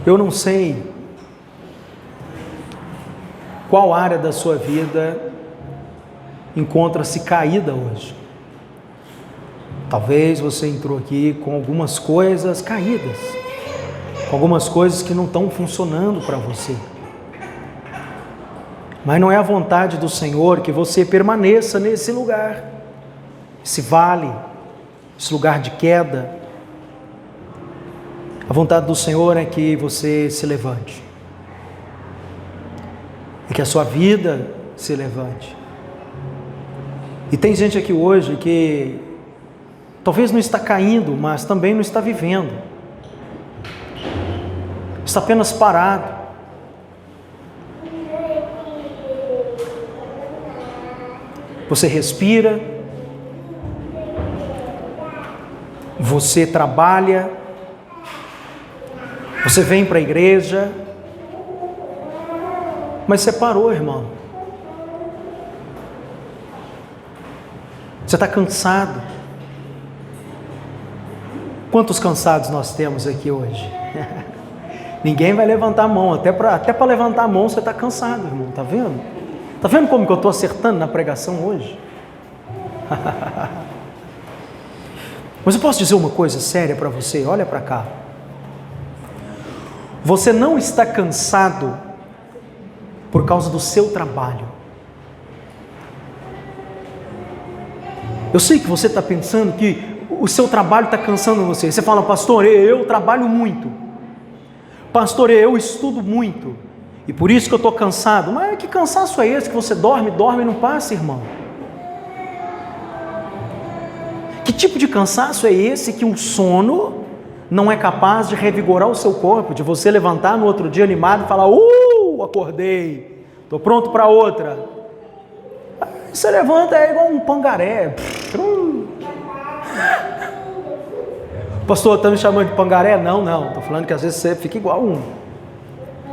Eu não sei qual área da sua vida encontra-se caída hoje. Talvez você entrou aqui com algumas coisas caídas, com algumas coisas que não estão funcionando para você. Mas não é a vontade do Senhor que você permaneça nesse lugar, esse vale, esse lugar de queda. A vontade do Senhor é que você se levante, é que a sua vida se levante. E tem gente aqui hoje que talvez não está caindo, mas também não está vivendo, está apenas parado. Você respira, você trabalha, você vem para a igreja, mas você parou, irmão. Você está cansado. Quantos cansados nós temos aqui hoje? Ninguém vai levantar a mão, até para levantar a mão você está cansado, irmão, está vendo? Está vendo como que eu estou acertando na pregação hoje? Mas eu posso dizer uma coisa séria para você, olha para cá. Você não está cansado por causa do seu trabalho. Eu sei que você está pensando que o seu trabalho está cansando você. Você fala, pastor, eu trabalho muito. Pastor, eu estudo muito. E por isso que eu estou cansado. Mas que cansaço é esse que você dorme e não passa, irmão? Que tipo de cansaço é esse que um sono não é capaz de revigorar o seu corpo, de você levantar no outro dia animado e falar, acordei, estou pronto para outra. Você levanta, é igual um pangaré. Pastor, está me chamando de pangaré? Não, estou falando que às vezes você fica igual um.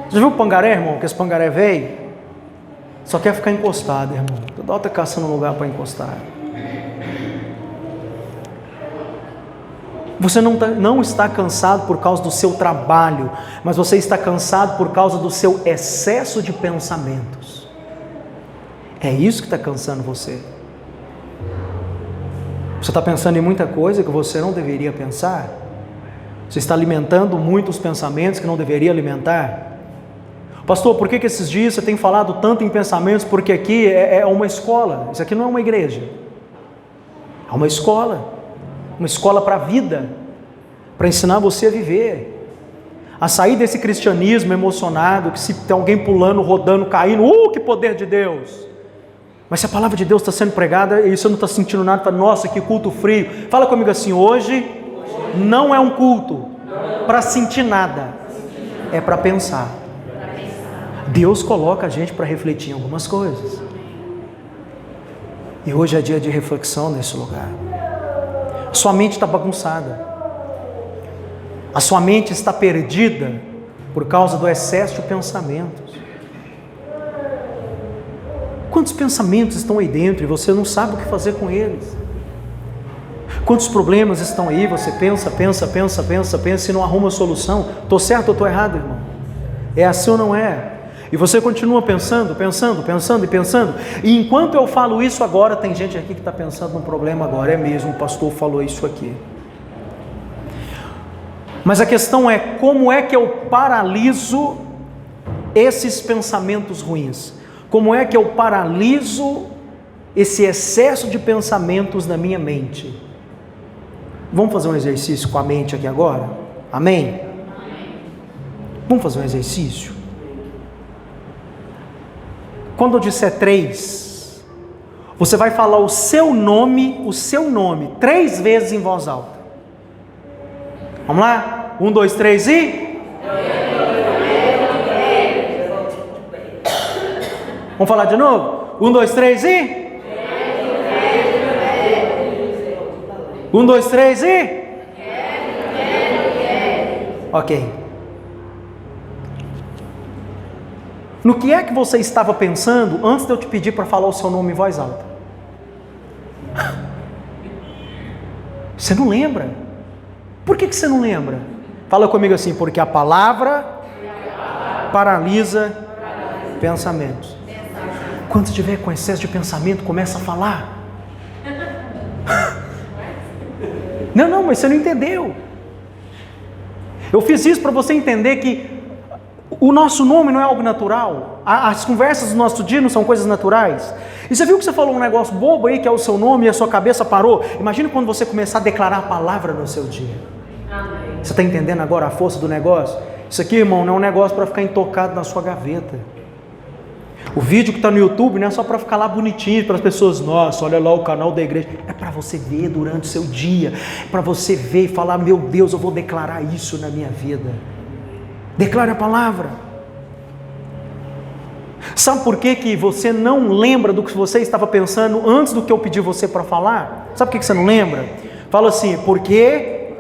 Você já viu o pangaré, irmão? Que esse pangaré veio, só quer ficar encostado, irmão. Toda hora está caçando um lugar para encostar. Você não está cansado por causa do seu trabalho, mas você está cansado por causa do seu excesso de pensamentos. É isso que está cansando você. Você está pensando em muita coisa que você não deveria pensar. Você está alimentando muitos pensamentos que não deveria alimentar. Pastor, por que esses dias você tem falado tanto em pensamentos? Porque aqui é uma escola. Isso aqui não é uma igreja. É uma escola para a vida, para ensinar você a viver, a sair desse cristianismo emocionado, que se tem alguém pulando, rodando, caindo, que poder de Deus! Mas se a palavra de Deus está sendo pregada e você não está sentindo nada, fala, nossa, que culto frio. Fala comigo assim, hoje não é um culto para sentir nada, é para pensar. Deus coloca a gente para refletir em algumas coisas, e hoje é dia de reflexão nesse lugar. Sua mente está bagunçada, a sua mente está perdida por causa do excesso de pensamentos. Quantos pensamentos estão aí dentro e você não sabe o que fazer com eles? Quantos problemas estão aí, você pensa e não arruma solução? Estou certo ou estou errado, irmão? É assim ou não é? E você continua pensando, e enquanto eu falo isso agora, tem gente aqui que está pensando num problema agora, é mesmo, o pastor falou isso aqui. Mas a questão é, como é que eu paraliso esses pensamentos ruins? Como é que eu paraliso esse excesso de pensamentos na minha mente? Vamos fazer um exercício com a mente aqui agora? Amém? Vamos fazer um exercício? Quando eu disser 3, você vai falar o seu nome, 3 vezes em voz alta. Vamos lá? 1, 2, 3 e... Vamos falar de novo? 1, 2, 3 e... 1, 2, 3 e... Ok. No que é que você estava pensando antes de eu te pedir para falar o seu nome em voz alta? Você não lembra? Por que você não lembra? Fala comigo assim, porque a palavra paralisa pensamentos. Quando estiver com excesso de pensamento, começa a falar. Não, mas você não entendeu. Eu fiz isso para você entender que o nosso nome não é algo natural. As conversas do nosso dia não são coisas naturais. E você viu que você falou um negócio bobo aí, que é o seu nome, e a sua cabeça parou? Imagina quando você começar a declarar a palavra no seu dia. Amém. Você está entendendo agora a força do negócio? Isso aqui, irmão, não é um negócio para ficar intocado na sua gaveta. O vídeo que está no YouTube não é só para ficar lá bonitinho, para as pessoas, nossa, olha lá o canal da igreja. É para você ver durante o seu dia, é para você ver e falar, meu Deus, eu vou declarar isso na minha vida. Declare a palavra. Sabe por que você não lembra do que você estava pensando antes do que eu pedi você para falar? Sabe por que você não lembra? Fala assim, porque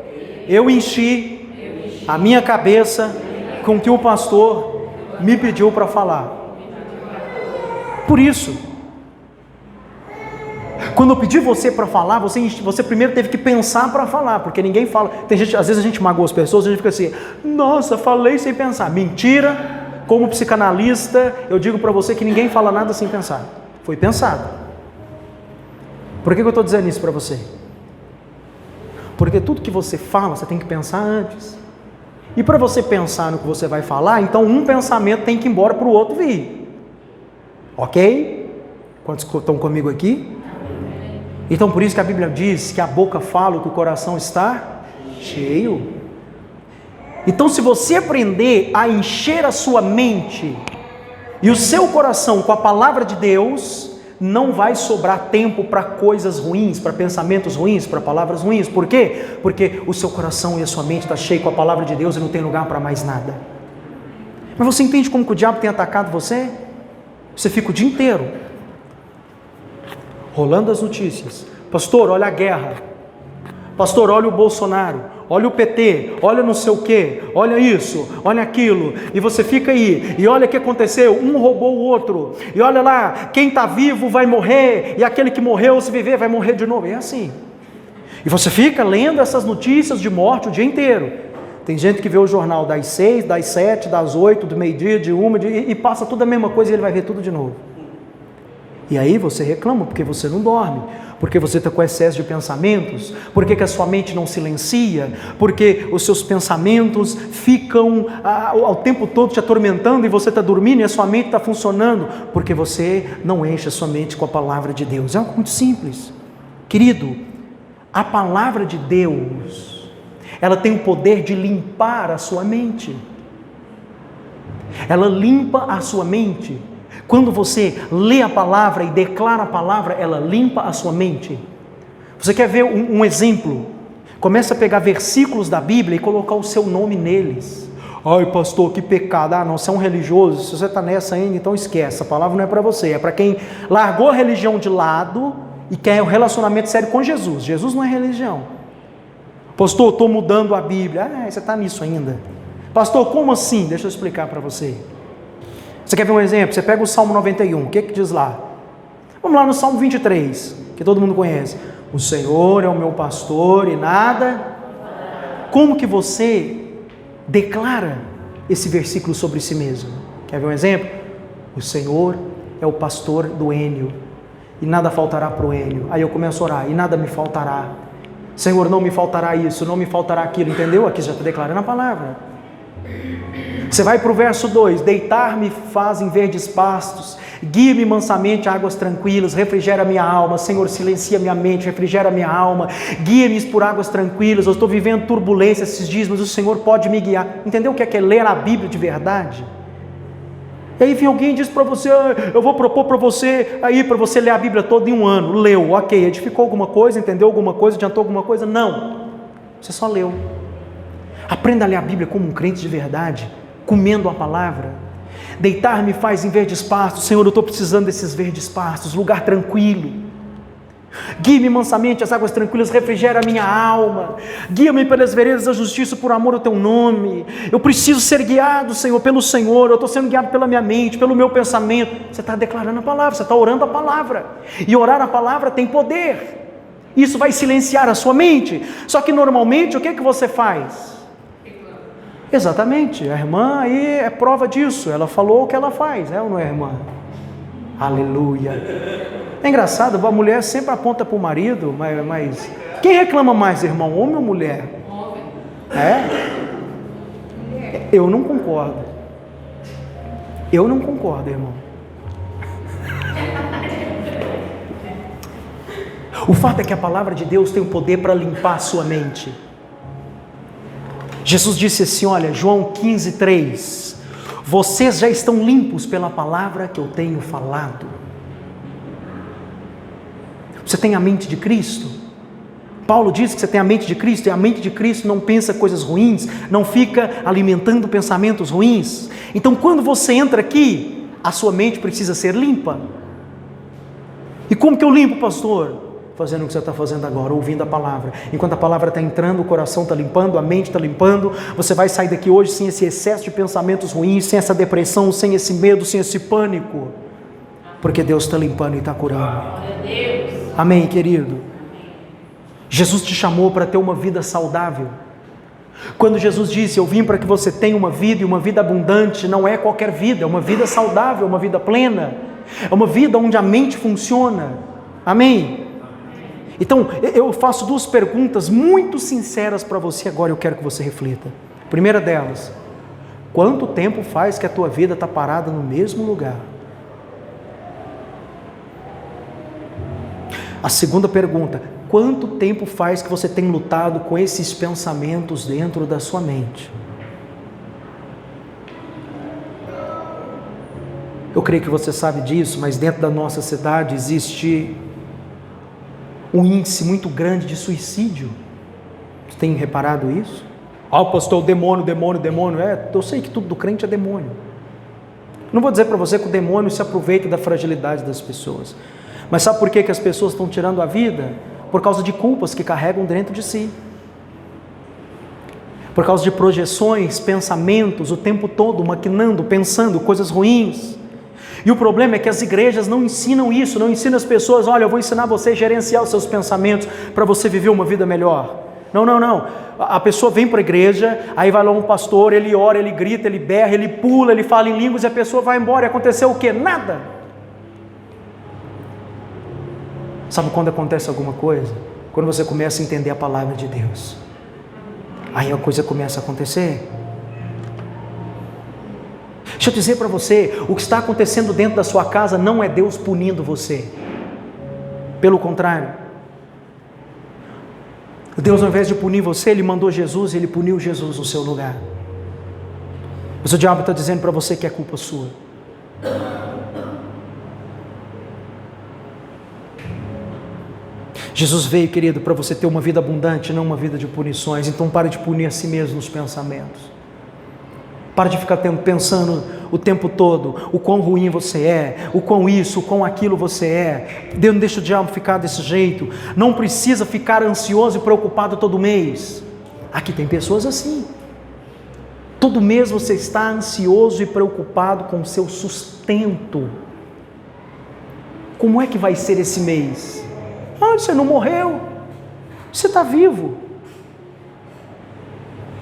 eu enchi a minha cabeça com o que o pastor me pediu para falar. Por isso, quando eu pedi você para falar, você primeiro teve que pensar para falar, porque ninguém fala. Tem gente, às vezes a gente magoa as pessoas, a gente fica assim, nossa, falei sem pensar. Mentira. Como psicanalista, eu digo para você que ninguém fala nada sem pensar. Foi pensado. Por que eu estou dizendo isso para você? Porque tudo que você fala, você tem que pensar antes. E para você pensar no que você vai falar, então um pensamento tem que ir embora para o outro vir. Ok? Quantos estão comigo aqui? Então por isso que a Bíblia diz que a boca fala o que o coração está cheio. Então se você aprender a encher a sua mente e o seu coração com a palavra de Deus, não vai sobrar tempo para coisas ruins, para pensamentos ruins, para palavras ruins. Por quê? Porque o seu coração e a sua mente está cheio com a palavra de Deus e não tem lugar para mais nada. Mas você entende como que o diabo tem atacado você? Você fica o dia inteiro rolando as notícias. Pastor, olha a guerra. Pastor, olha o Bolsonaro. Olha o PT, olha não sei o que, olha isso, olha aquilo, e você fica aí, e olha o que aconteceu, um roubou o outro, e olha lá, quem está vivo vai morrer, e aquele que morreu, se viver, vai morrer de novo, é assim. E você fica lendo essas notícias de morte o dia inteiro. Tem gente que vê o jornal das 6, das 7, das 8, do meio-dia, de 1, e passa tudo a mesma coisa e ele vai ver tudo de novo. E aí você reclama porque você não dorme, porque você está com excesso de pensamentos, porque que a sua mente não silencia, porque os seus pensamentos ficam ao tempo todo te atormentando e você está dormindo e a sua mente está funcionando, porque você não enche a sua mente com a palavra de Deus. É algo muito simples. Querido, a palavra de Deus, ela tem o poder de limpar a sua mente. Ela limpa a sua mente. Quando você lê a palavra e declara a palavra, ela limpa a sua mente. Você quer ver um exemplo? Começa a pegar versículos da Bíblia e colocar o seu nome neles. Ai pastor, que pecado, não, você é um religioso, se você está nessa ainda, então esquece, a palavra não é para você, é para quem largou a religião de lado e quer um relacionamento sério com Jesus. Jesus não é religião. Pastor, estou mudando a Bíblia. Você está nisso ainda. Pastor, como assim? Deixa eu explicar para você. Você quer ver um exemplo? Você pega o Salmo 91, o que diz lá? Vamos lá no Salmo 23, que todo mundo conhece. O Senhor é o meu pastor e nada. Como que você declara esse versículo sobre si mesmo? Quer ver um exemplo? O Senhor é o pastor do Enio e nada faltará para o Enio. Aí eu começo a orar e nada me faltará. Senhor, não me faltará isso, não me faltará aquilo, entendeu? Aqui já está declarando a palavra. Você vai para o verso 2, deitar-me faz em verdes pastos, guia-me mansamente a águas tranquilas, refrigera minha alma, Senhor, silencia minha mente, refrigera minha alma, guia-me por águas tranquilas, eu estou vivendo turbulência esses dias, mas o Senhor pode me guiar. Entendeu o que é ler a Bíblia de verdade? E aí vem alguém e diz para você, eu vou propor para você, aí para você ler a Bíblia toda em um ano. Leu, ok, edificou alguma coisa, entendeu alguma coisa, adiantou alguma coisa? Não, você só leu. Aprenda a ler a Bíblia como um crente de verdade, comendo a palavra. Deitar-me faz em verdes pastos. Senhor, eu estou precisando desses verdes pastos, lugar tranquilo. Guia-me mansamente as águas tranquilas, refrigera a minha alma. Guia-me pelas veredas da justiça por amor ao teu nome. Eu preciso ser guiado, Senhor, pelo Senhor. Eu estou sendo guiado pela minha mente, pelo meu pensamento. Você está declarando a palavra, você está orando a palavra. E orar a palavra tem poder. Isso vai silenciar a sua mente. Só que normalmente o que você faz? Exatamente, a irmã aí é prova disso, ela falou o que ela faz, é ou não é, irmã? Aleluia. É engraçado, a mulher sempre aponta para o marido, mas quem reclama mais, irmão, homem ou mulher? Homem. É? Eu não concordo. Eu não concordo, irmão. O fato é que a palavra de Deus tem o poder para limpar a sua mente. Jesus disse assim, olha, João 15:3, vocês já estão limpos pela palavra que eu tenho falado. Você tem a mente de Cristo? Paulo diz que você tem a mente de Cristo, e a mente de Cristo não pensa coisas ruins, não fica alimentando pensamentos ruins. Então quando você entra aqui, a sua mente precisa ser limpa. E como que eu limpo, pastor? Fazendo o que você está fazendo agora, ouvindo a palavra. Enquanto a palavra está entrando, o coração está limpando, a mente está limpando, você vai sair daqui hoje sem esse excesso de pensamentos ruins, sem essa depressão, sem esse medo, sem esse pânico, porque Deus está limpando e está curando. Amém, querido? Jesus te chamou para ter uma vida saudável. Quando Jesus disse, eu vim para que você tenha uma vida, e uma vida abundante, não é qualquer vida, é uma vida saudável, uma vida plena, é uma vida onde a mente funciona. Amém? Então, eu faço duas perguntas muito sinceras para você agora, eu quero que você reflita. Primeira delas, quanto tempo faz que a tua vida está parada no mesmo lugar? A segunda pergunta, quanto tempo faz que você tem lutado com esses pensamentos dentro da sua mente? Eu creio que você sabe disso, mas dentro da nossa cidade existe um índice muito grande de suicídio. Você tem reparado isso? Pastor, demônio. Eu sei que tudo do crente é demônio. Não vou dizer para você que o demônio se aproveita da fragilidade das pessoas. Mas sabe por que as pessoas estão tirando a vida? Por causa de culpas que carregam dentro de si. Por causa de projeções, pensamentos, o tempo todo maquinando, pensando coisas ruins. E o problema é que as igrejas não ensinam isso, não ensinam as pessoas, olha, eu vou ensinar você a gerenciar os seus pensamentos para você viver uma vida melhor. Não. A pessoa vem para a igreja, aí vai lá um pastor, ele ora, ele grita, ele berra, ele pula, ele fala em línguas e a pessoa vai embora. E aconteceu o quê? Nada. Sabe quando acontece alguma coisa? Quando você começa a entender a palavra de Deus. Aí a coisa começa a acontecer. Deixa eu dizer para você, o que está acontecendo dentro da sua casa não é Deus punindo você. Pelo contrário. Deus, ao invés de punir você, Ele mandou Jesus e Ele puniu Jesus no seu lugar. Mas o diabo está dizendo para você que é culpa sua. Jesus veio, querido, para você ter uma vida abundante, não uma vida de punições. Então pare de punir a si mesmo nos pensamentos. Para de ficar pensando o tempo todo o quão ruim você é, o quão isso, o quão aquilo você é. Deus não deixa o diabo ficar desse jeito. Não precisa ficar ansioso e preocupado todo mês. Aqui tem pessoas assim. Todo mês você está ansioso e preocupado com o seu sustento. Como é que vai ser esse mês? Você não morreu. Você está vivo.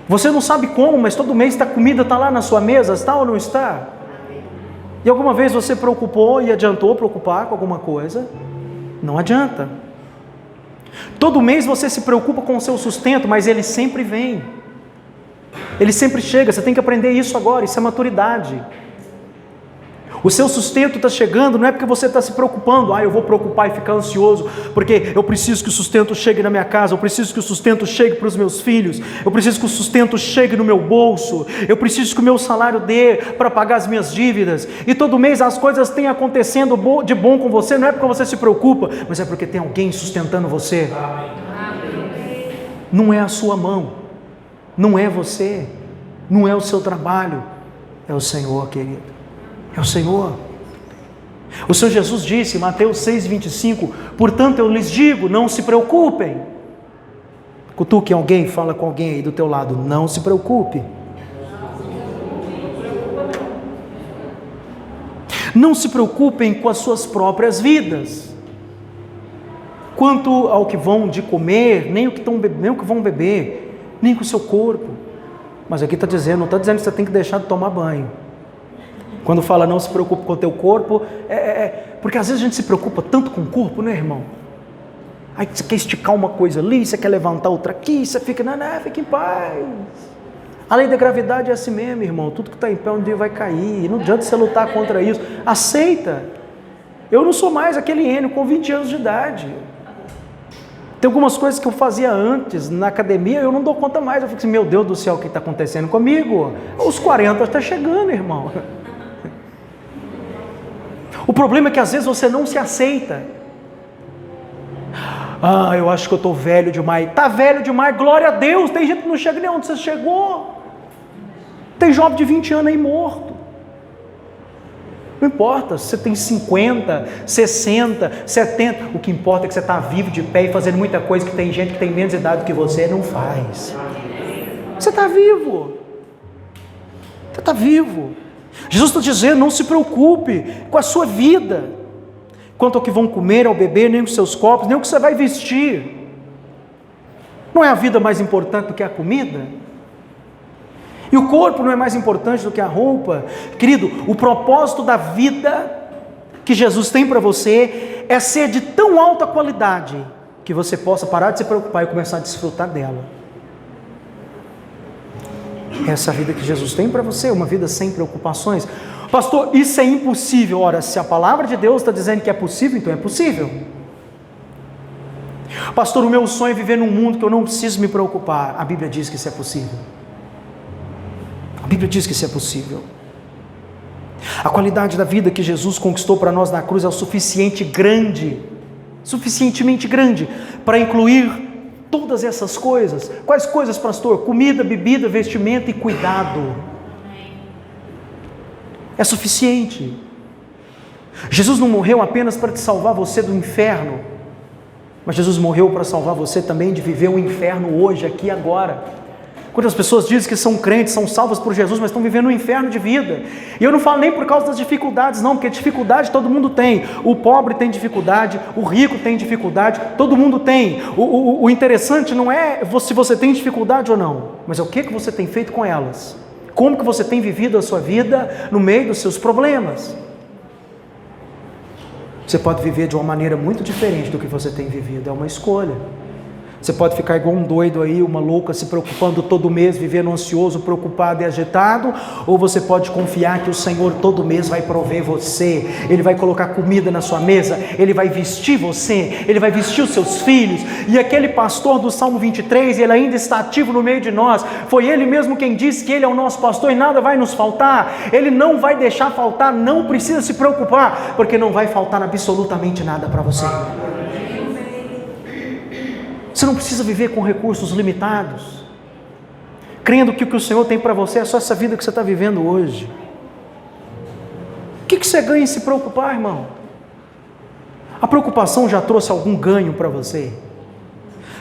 Você não sabe como, mas todo mês a comida está lá na sua mesa, está ou não está? E alguma vez você preocupou e adiantou preocupar com alguma coisa? Não adianta. Todo mês você se preocupa com o seu sustento, mas ele sempre vem. Ele sempre chega, você tem que aprender isso agora, isso é maturidade. O seu sustento está chegando, não é porque você está se preocupando, eu vou preocupar e ficar ansioso, porque eu preciso que o sustento chegue na minha casa, eu preciso que o sustento chegue para os meus filhos, eu preciso que o sustento chegue no meu bolso, eu preciso que o meu salário dê para pagar as minhas dívidas, e todo mês as coisas têm acontecendo de bom com você, não é porque você se preocupa, mas é porque tem alguém sustentando você. Não é a sua mão, não é você, não é o seu trabalho, é o Senhor, querido. É o Senhor. O Senhor Jesus disse, Mateus 6,25, portanto eu lhes digo, não se preocupem. Cutuque alguém, fala com alguém aí do teu lado, não se preocupe. Não se preocupem com as suas próprias vidas, quanto ao que vão de comer, nem o que vão beber, nem com o seu corpo. Mas aqui está dizendo, não está dizendo que você tem que deixar de tomar banho. Quando fala não se preocupe com o teu corpo, porque às vezes a gente se preocupa tanto com o corpo, né, irmão? Aí você quer esticar uma coisa ali, você quer levantar outra aqui, você fica, não, fica em paz. A lei da gravidade é assim mesmo, irmão. Tudo que está em pé um dia vai cair. Não adianta você lutar contra isso. Aceita. Eu não sou mais aquele Enio com 20 anos de idade. Tem algumas coisas que eu fazia antes na academia, eu não dou conta mais. Eu fico assim, meu Deus do céu, o que está acontecendo comigo? Os 40 está chegando, irmão. O problema é que às vezes você não se aceita. Eu acho que eu estou velho demais. Está velho demais, glória a Deus. Tem gente que não chega nem onde você chegou. Tem jovem de 20 anos aí morto. Não importa se você tem 50, 60, 70. O que importa é que você está vivo, de pé e fazendo muita coisa que tem gente que tem menos idade do que você não faz. Você está vivo. Você está vivo. Jesus está dizendo, não se preocupe com a sua vida, quanto ao que vão comer, ao beber, nem com seus corpos, nem o que você vai vestir. Não é a vida mais importante do que a comida? E o corpo não é mais importante do que a roupa? Querido, o propósito da vida que Jesus tem para você é ser de tão alta qualidade que você possa parar de se preocupar e começar a desfrutar dela. Essa vida que Jesus tem para você, uma vida sem preocupações. Pastor, isso é impossível. Ora, se a palavra de Deus está dizendo que é possível, então é possível. Pastor, o meu sonho é viver num mundo que eu não preciso me preocupar. A Bíblia diz que isso é possível. A Bíblia diz que isso é possível. A qualidade da vida que Jesus conquistou para nós na cruz é o suficientemente grande, para incluir todas essas coisas. Quais coisas, pastor? Comida, bebida, vestimento e cuidado. É suficiente. Jesus não morreu apenas para te salvar você do inferno, mas Jesus morreu para salvar você também de viver o inferno hoje, aqui e agora. Quantas pessoas dizem que são crentes, são salvas por Jesus, mas estão vivendo um inferno de vida. E eu não falo nem por causa das dificuldades, não, porque dificuldade todo mundo tem. O pobre tem dificuldade, o rico tem dificuldade, todo mundo tem. O interessante não é se você tem dificuldade ou não, mas é o que você tem feito com elas. Como que você tem vivido a sua vida no meio dos seus problemas. Você pode viver de uma maneira muito diferente do que você tem vivido, é uma escolha. Você pode ficar igual um doido aí, uma louca, se preocupando todo mês, vivendo ansioso, preocupado e agitado, ou você pode confiar que o Senhor todo mês vai prover você, Ele vai colocar comida na sua mesa, Ele vai vestir você, Ele vai vestir os seus filhos. E aquele pastor do Salmo 23, ele ainda está ativo no meio de nós, foi Ele mesmo quem disse que Ele é o nosso pastor e nada vai nos faltar. Ele não vai deixar faltar, não precisa se preocupar, porque não vai faltar absolutamente nada para você. Você não precisa viver com recursos limitados, crendo que o que o Senhor tem para você é só essa vida que você está vivendo hoje. O que você ganha em se preocupar, irmão? A preocupação já trouxe algum ganho para você?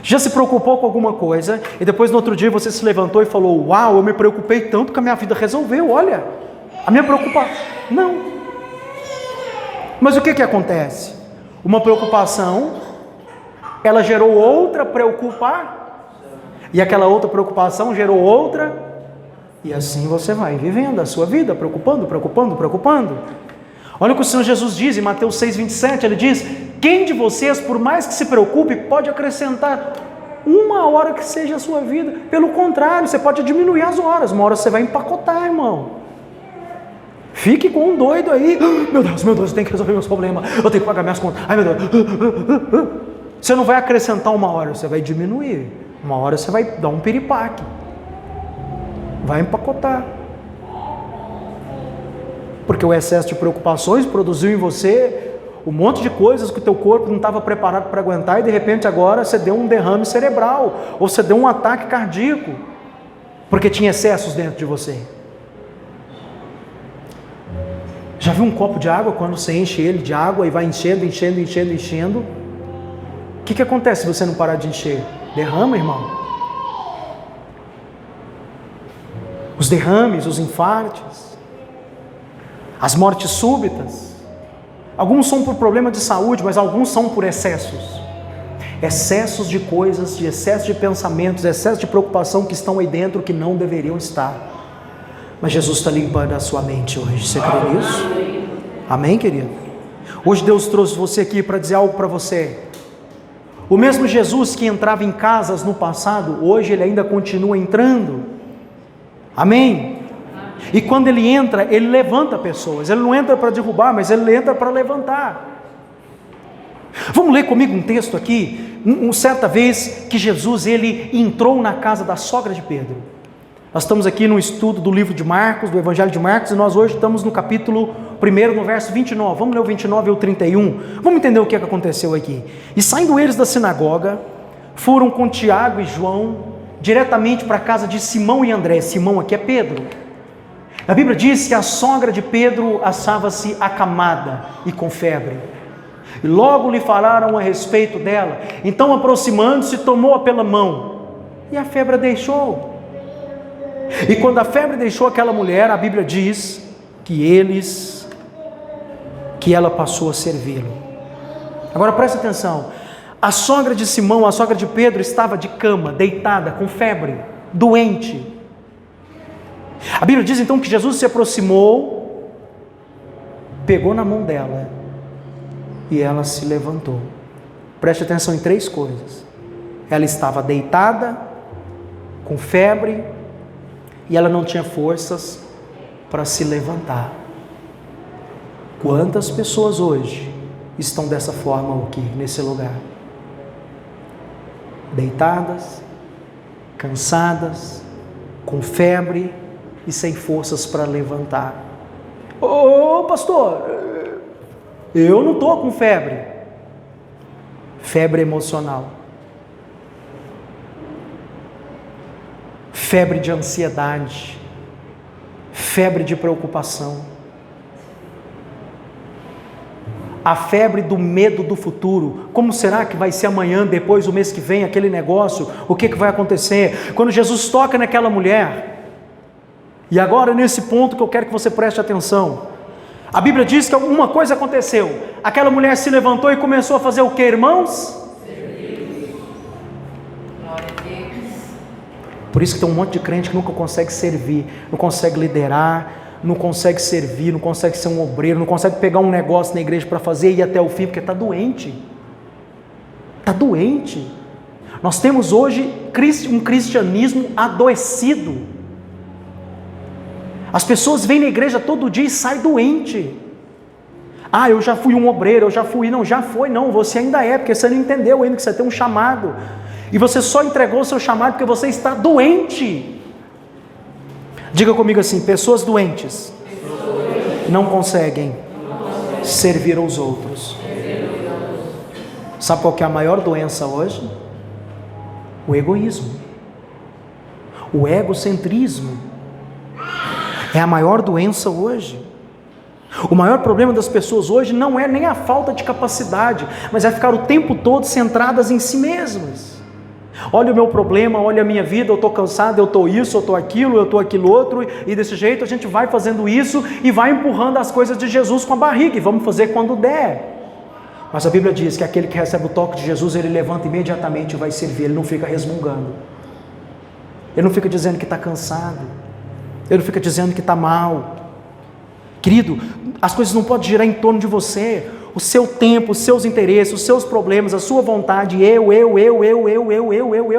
Já se preocupou com alguma coisa e depois no outro dia você se levantou e falou, uau, eu me preocupei tanto que a minha vida resolveu, olha, a minha preocupação, não. Mas o que acontece? Uma preocupação, ela gerou outra preocupação, e aquela outra preocupação gerou outra, e assim você vai vivendo a sua vida, preocupando. Olha o que o Senhor Jesus diz em Mateus 6,27, Ele diz, quem de vocês, por mais que se preocupe, pode acrescentar uma hora que seja a sua vida? Pelo contrário, você pode diminuir as horas, uma hora você vai empacotar, irmão. Fique com um doido aí, meu Deus, eu tenho que resolver meus problemas, eu tenho que pagar minhas contas, ai meu Deus. Você não vai acrescentar uma hora, você vai diminuir. Uma hora você vai dar um piripaque, vai empacotar. Porque o excesso de preocupações produziu em você um monte de coisas que o teu corpo não estava preparado para aguentar, e de repente agora você deu um derrame cerebral, ou você deu um ataque cardíaco, porque tinha excessos dentro de você. Já viu um copo de água, quando você enche ele de água e vai enchendo? O que acontece se você não parar de encher? Derrama, irmão. Os derrames, os infartos, as mortes súbitas. Alguns são por problema de saúde, mas alguns são por excessos. Excessos de coisas, de excesso de pensamentos, excesso de preocupação que estão aí dentro que não deveriam estar. Mas Jesus está limpando a sua mente hoje. Você crê nisso? Amém, querido? Hoje Deus trouxe você aqui para dizer algo para você. O mesmo Jesus que entrava em casas no passado, hoje Ele ainda continua entrando. Amém? E quando Ele entra, Ele levanta pessoas. Ele não entra para derrubar, mas Ele entra para levantar. Vamos ler comigo um texto aqui. Certa vez que Jesus ele entrou na casa da sogra de Pedro. Nós estamos aqui no estudo do livro de Marcos, do Evangelho de Marcos, e nós hoje estamos no capítulo 1, no verso 29. Vamos ler o 29 e o 31. Vamos entender o que aconteceu aqui. E saindo eles da sinagoga, foram com Tiago e João diretamente para a casa de Simão e André. Simão aqui é Pedro. A Bíblia diz que a sogra de Pedro achava-se acamada e com febre. E logo lhe falaram a respeito dela. Então, aproximando-se, tomou-a pela mão, e a febre a deixou. E quando a febre deixou aquela mulher, a Bíblia diz que ela passou a servi-lo. Agora presta atenção, a sogra de Simão, a sogra de Pedro, estava de cama, deitada, com febre, doente. A Bíblia diz então que Jesus se aproximou, pegou na mão dela, e ela se levantou. Preste atenção em 3 coisas. Ela estava deitada, com febre, e ela não tinha forças para se levantar. Quantas pessoas hoje estão dessa forma aqui, nesse lugar? Deitadas, cansadas, com febre e sem forças para levantar. Ô pastor, eu não estou com febre. Febre emocional. Febre de ansiedade. Febre de preocupação. A febre do medo do futuro. Como será que vai ser amanhã, depois, o mês que vem, aquele negócio? O que vai acontecer? Quando Jesus toca naquela mulher, e agora nesse ponto que eu quero que você preste atenção. A Bíblia diz que alguma coisa aconteceu. Aquela mulher se levantou e começou a fazer o que, irmãos? Por isso que tem um monte de crente que nunca consegue servir, não consegue liderar, não consegue servir, não consegue ser um obreiro, não consegue pegar um negócio na igreja para fazer e ir até o fim, porque está doente. Está doente. Nós temos hoje um cristianismo adoecido. As pessoas vêm na igreja todo dia e saem doente. Ah, eu já fui um obreiro, eu já fui. Não, já foi, não, você ainda é, porque você não entendeu ainda que você tem um chamado. E você só entregou o seu chamado porque você está doente. Diga comigo assim, pessoas doentes não conseguem servir aos outros. Sabe qual que é a maior doença hoje? O egoísmo. O egocentrismo. É a maior doença hoje. O maior problema das pessoas hoje não é nem a falta de capacidade, mas é ficar o tempo todo centradas em si mesmas. Olha o meu problema, olha a minha vida, eu estou cansado, eu estou isso, eu estou aquilo, eu estou aquilo outro, e desse jeito a gente vai fazendo isso e vai empurrando as coisas de Jesus com a barriga, e vamos fazer quando der. Mas a Bíblia diz que aquele que recebe o toque de Jesus, ele levanta imediatamente e vai servir, ele não fica resmungando, ele não fica dizendo que está cansado, ele não fica dizendo que está mal. Querido, as coisas não podem girar em torno de você, o seu tempo, os seus interesses, os seus problemas, a sua vontade,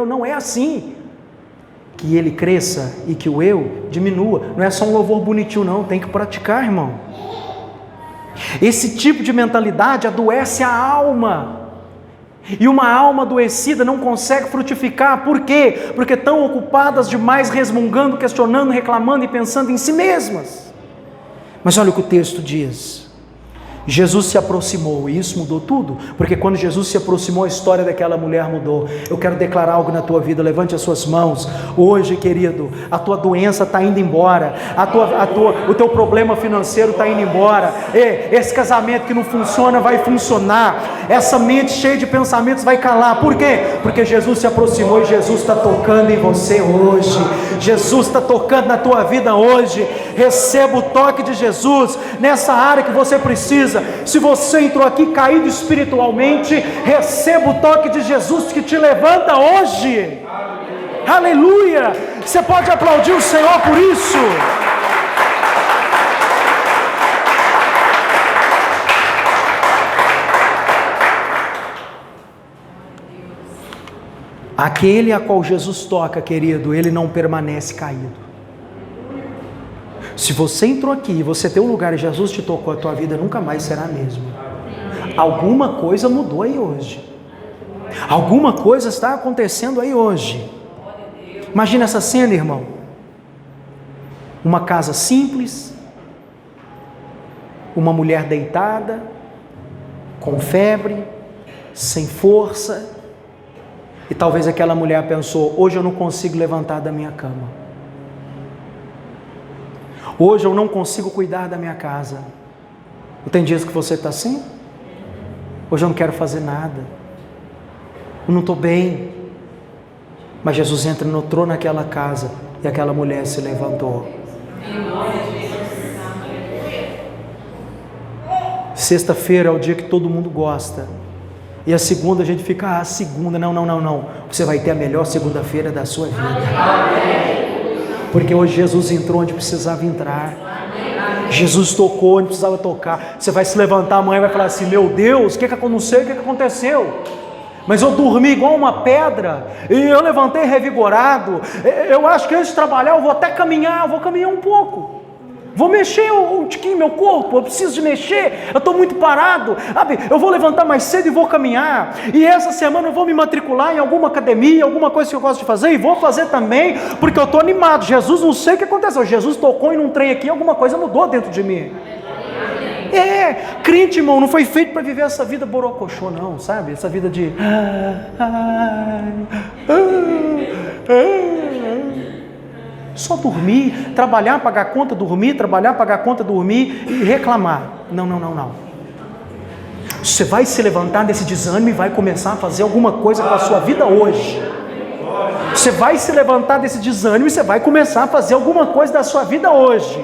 não é assim. Que ele cresça e que o eu diminua, não é só um louvor bonitinho não, tem que praticar, irmão. Esse tipo de mentalidade adoece a alma, e uma alma adoecida não consegue frutificar. Por quê? Porque estão ocupadas demais resmungando, questionando, reclamando e pensando em si mesmas. Mas olha o que o texto diz. Jesus se aproximou, e isso mudou tudo, porque quando Jesus se aproximou, a história daquela mulher mudou. Eu quero declarar algo na tua vida, levante as suas mãos. Hoje, querido, a tua doença está indo embora, o teu problema financeiro está indo embora, esse casamento que não funciona vai funcionar, essa mente cheia de pensamentos vai calar. Por quê? Porque Jesus se aproximou e Jesus está tocando em você hoje. Jesus está tocando na tua vida hoje. Receba o toque de Jesus nessa área que você precisa. coisa. Se você entrou aqui caído espiritualmente, receba o toque de Jesus que te levanta hoje. Aleluia! Você pode aplaudir o Senhor por isso. Aquele a qual Jesus toca, querido, ele não permanece caído. Se você entrou aqui e você tem um lugar e Jesus te tocou, a tua vida nunca mais será a mesma. Alguma coisa mudou aí hoje. Alguma coisa está acontecendo aí hoje. Imagina essa cena, irmão. Uma casa simples, uma mulher deitada, com febre, sem força. E talvez aquela mulher pensou: hoje eu não consigo levantar da minha cama. Hoje eu não consigo cuidar da minha casa. Não tem dias que você está assim? Hoje eu não quero fazer nada. Eu não estou bem. Mas Jesus entrou naquela casa e aquela mulher se levantou. Sexta-feira é o dia que todo mundo gosta. E a segunda a gente fica, segunda, não. Você vai ter a melhor segunda-feira da sua vida. Porque hoje Jesus entrou onde precisava entrar. Jesus tocou onde precisava tocar. Você vai se levantar amanhã e vai falar assim: meu Deus, eu não sei o que aconteceu. Mas eu dormi igual uma pedra, e eu levantei revigorado. Eu acho que antes de trabalhar eu vou até caminhar, eu vou caminhar um pouco. Vou mexer um tiquinho meu corpo, eu preciso de mexer, eu estou muito parado, sabe? Eu vou levantar mais cedo e vou caminhar, e essa semana eu vou me matricular em alguma academia, alguma coisa que eu gosto de fazer, e vou fazer também, porque eu estou animado. Jesus, não sei o que aconteceu, Jesus tocou em um trem aqui, alguma coisa mudou dentro de mim. Crente, irmão, não foi feito para viver essa vida borocochô, não, sabe? Essa vida de... só dormir, trabalhar, pagar conta, dormir, trabalhar, pagar conta, dormir e reclamar. Não. Você vai se levantar desse desânimo e vai começar a fazer alguma coisa com a sua vida hoje. Você vai se levantar desse desânimo e você vai começar a fazer alguma coisa da sua vida hoje.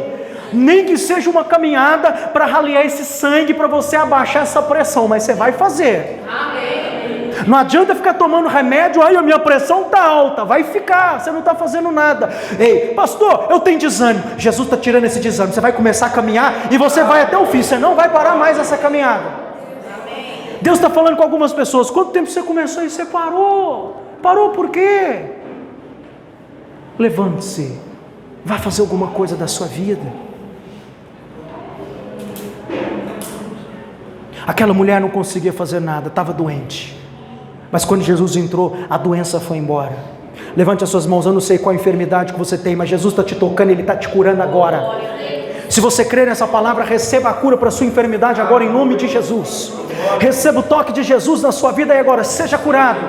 Nem que seja uma caminhada para ralear esse sangue, para você abaixar essa pressão, mas você vai fazer. Amém. Não adianta ficar tomando remédio, a minha pressão está alta, vai ficar, você não está fazendo nada. Ei, pastor, eu tenho desânimo. Jesus está tirando esse desânimo, você vai começar a caminhar e você vai até o fim, você não vai parar mais essa caminhada. Deus está falando com algumas pessoas: quanto tempo você começou e você parou? Parou por quê? Levante-se, vai fazer alguma coisa da sua vida. Aquela mulher não conseguia fazer nada, estava doente. Mas quando Jesus entrou, a doença foi embora. Levante as suas mãos. Eu não sei qual enfermidade que você tem, mas Jesus está te tocando, Ele está te curando agora. Se você crer nessa palavra, receba a cura para a sua enfermidade agora, em nome de Jesus. Receba o toque de Jesus na sua vida e agora, seja curado.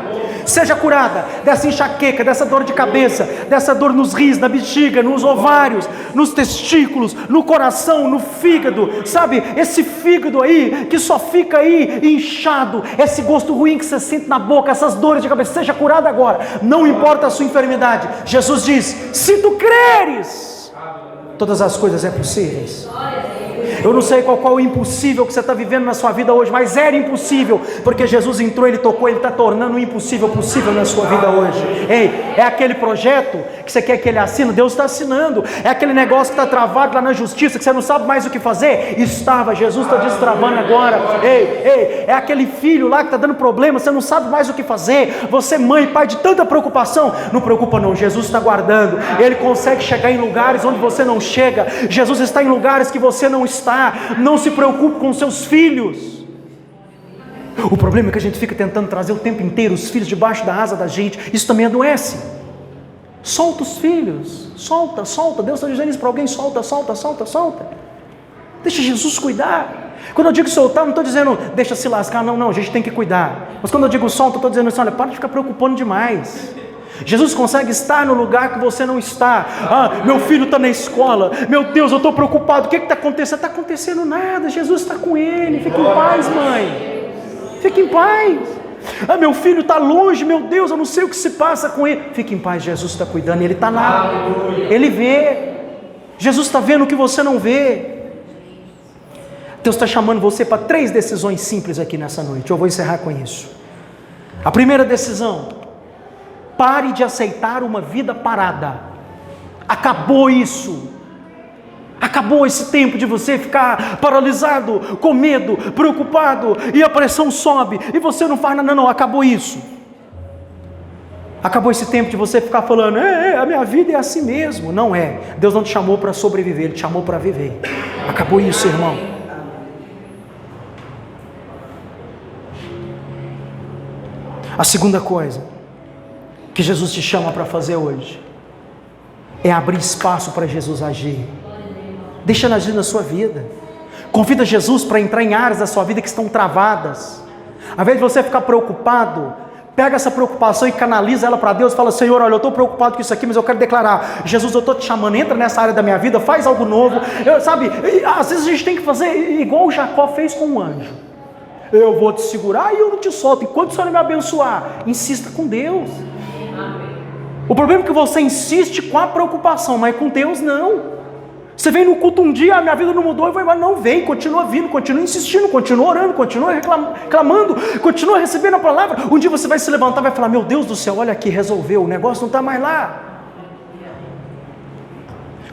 Seja curada dessa enxaqueca, dessa dor de cabeça, dessa dor nos rins, na bexiga, nos ovários, nos testículos, no coração, no fígado, sabe? Esse fígado aí, que só fica aí inchado, esse gosto ruim que você sente na boca, essas dores de cabeça, seja curada agora, não importa a sua enfermidade. Jesus diz: se tu creres, todas as coisas é possíveis. Eu não sei qual o impossível que você está vivendo na sua vida hoje, mas era impossível, porque Jesus entrou, Ele tocou, Ele está tornando o impossível possível na sua vida hoje. Ei, é aquele projeto que você quer que Ele assine, Deus está assinando. É aquele negócio que está travado lá na justiça, que você não sabe mais o que fazer, estava, Jesus está destravando agora. Ei, é aquele filho lá que está dando problema, você não sabe mais o que fazer, você mãe, pai, de tanta preocupação, não preocupa não, Jesus está guardando, Ele consegue chegar em lugares onde você não chega, Jesus está em lugares que você não está. Não se preocupe com seus filhos. O problema é que a gente fica tentando trazer o tempo inteiro os filhos debaixo da asa da gente. Isso também adoece. Solta os filhos, solta. Deus está dizendo isso para alguém: solta. Deixa Jesus cuidar. Quando eu digo soltar, não estou dizendo deixa se lascar, não, a gente tem que cuidar. Mas quando eu digo solta, eu estou dizendo assim: olha, para de ficar preocupando demais. Jesus consegue estar no lugar que você não está. Meu filho está na escola, meu Deus, eu estou preocupado, o que está acontecendo? Não está acontecendo nada, Jesus está com ele. Fique em paz, mãe, fique em paz. Meu filho está longe, meu Deus, eu não sei o que se passa com ele. Fique em paz, Jesus está cuidando, Ele está lá, Ele vê. Jesus está vendo o que você não vê. Deus está chamando você para 3 decisões simples aqui nessa noite. Eu vou encerrar com isso. A primeira decisão: pare de aceitar uma vida parada. Acabou isso. Acabou esse tempo de você ficar paralisado, com medo, preocupado, e a pressão sobe, e você não faz nada. Não, acabou isso. Acabou esse tempo de você ficar falando, a minha vida é assim mesmo. Não é. Deus não te chamou para sobreviver, Ele te chamou para viver. Acabou isso, irmão. A segunda coisa que Jesus te chama para fazer hoje é abrir espaço para Jesus agir. Deixa Ele agir na sua vida. Convida Jesus para entrar em áreas da sua vida que estão travadas. Ao invés de você ficar preocupado, pega essa preocupação e canaliza ela para Deus. Fala, Senhor, olha, eu estou preocupado com isso aqui, mas eu quero declarar, Jesus, eu estou te chamando, entra nessa área da minha vida, faz algo novo. Sabe, às vezes a gente tem que fazer igual o Jacó fez com o anjo. Eu vou te segurar e eu não te solto, enquanto o Senhor me abençoar. Insista com Deus. O problema é que você insiste com a preocupação, mas com Deus não. Você vem no culto um dia, a minha vida não mudou, e vai embora. Não, vem, continua vindo, continua insistindo, continua orando, continua reclamando, continua recebendo a palavra. Um dia você vai se levantar e vai falar, meu Deus do céu, olha aqui, resolveu, o negócio não está mais lá.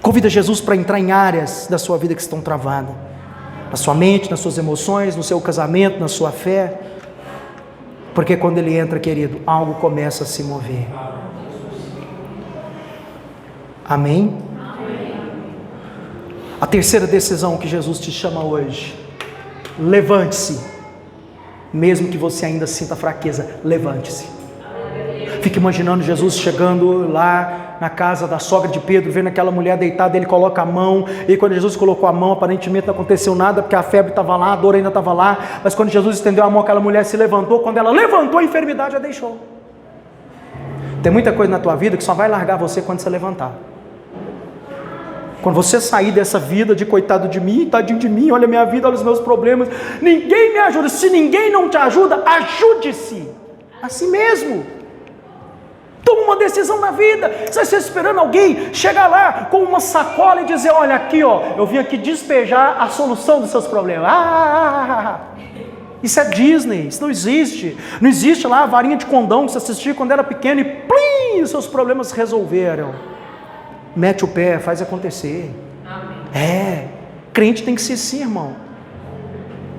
Convida Jesus para entrar em áreas da sua vida que estão travadas, na sua mente, nas suas emoções, no seu casamento, na sua fé, porque quando Ele entra, querido, algo começa a se mover. Amém? A terceira decisão que Jesus te chama hoje: levante-se, mesmo que você ainda sinta fraqueza, levante-se. Fique imaginando Jesus chegando lá na casa da sogra de Pedro, vendo aquela mulher deitada, Ele coloca a mão, e quando Jesus colocou a mão, aparentemente não aconteceu nada, porque a febre estava lá, a dor ainda estava lá, mas quando Jesus estendeu a mão, aquela mulher se levantou. Quando ela levantou, a enfermidade a deixou. Tem muita coisa na tua vida que só vai largar você quando você levantar. Quando você sair dessa vida de coitado de mim, tadinho de mim, olha a minha vida, olha os meus problemas, ninguém me ajuda. Se ninguém não te ajuda, ajude-se a si mesmo. Toma uma decisão na vida. Você está esperando alguém chegar lá com uma sacola e dizer, olha aqui, ó, eu vim aqui despejar a solução dos seus problemas. Isso é Disney, isso não existe. Não existe lá a varinha de condão que você assistia quando era pequeno e plim, os seus problemas se resolveram. Mete o pé, faz acontecer. Amém. Crente tem que ser assim, irmão.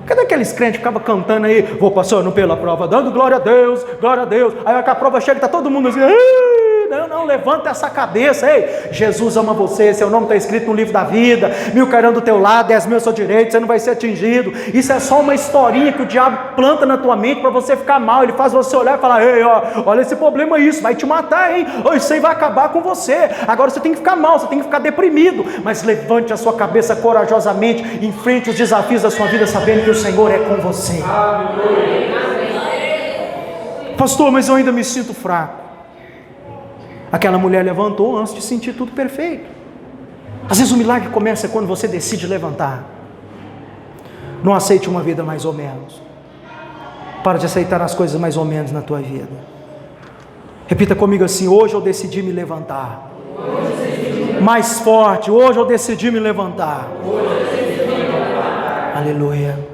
Cadê aqueles crentes que ficavam cantando aí, vou passando pela prova, dando glória a Deus, glória a Deus. Aí a prova chega e está todo mundo assim, não, levanta essa cabeça. Ei, Jesus ama você, seu nome está escrito no livro da vida, 1000 cairão do teu lado, 10.000 ao seu direito, você não vai ser atingido. Isso é só uma historinha que o diabo planta na tua mente para você ficar mal. Ele faz você olhar e falar, ei, ó, olha esse problema, isso vai te matar, hein? Isso aí vai acabar com você. Agora você tem que ficar mal, você tem que ficar deprimido, mas levante a sua cabeça corajosamente, enfrente os desafios da sua vida, sabendo que o Senhor é com você. Pastor, mas eu ainda me sinto fraco. Aquela mulher levantou antes de sentir tudo perfeito. Às vezes o milagre começa quando você decide levantar. Não aceite uma vida mais ou menos. Para de aceitar as coisas mais ou menos na tua vida. Repita comigo assim: hoje eu decidi me levantar. Mais forte, hoje eu decidi me levantar. Aleluia.